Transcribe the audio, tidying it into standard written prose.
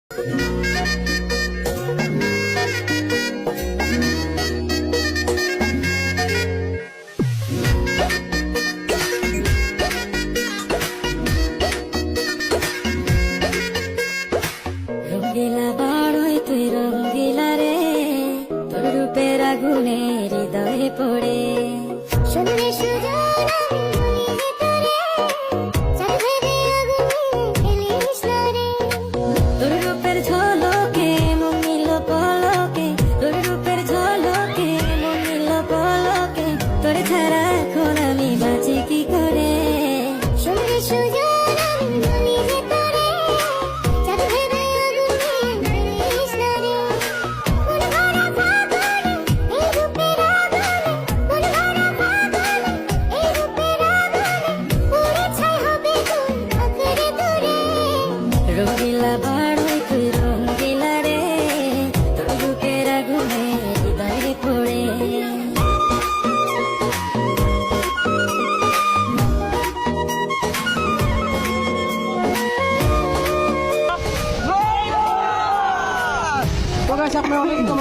রঙ্গিলা বাড়ই তুই রঙ্গিলা রে, তোর রূপের আগুনে হৃদয়ে পড়ে। শুনলে সুজন আমি তোরে, চাঁদ ভেবে আগুনে ফেলিস না রে। তোর রূপের ঝলকে মন নিল পলকে, তোর রূপের ঝলকে মন নিল পলকে, তোর ছাড়া এখন আমি বাঁচি কি করে। শুনলে সুজন আমি তোরে, চাঁদ ভেবে আগুনে ফেলিস না রে। মন ভরা ফাগুনে এই রূপের আগুনে, মন ভরা ফাগুনে এই রূপের আগুনে, পুরে ছাই হবে তোর আঁকড়ে ধরে। রঙ্গিলা বাড়ই তুই রঙ্গিলা রে, তোর রূপের আগুনে হৃদয়ে পড়ে। So guys, ako na ulit ito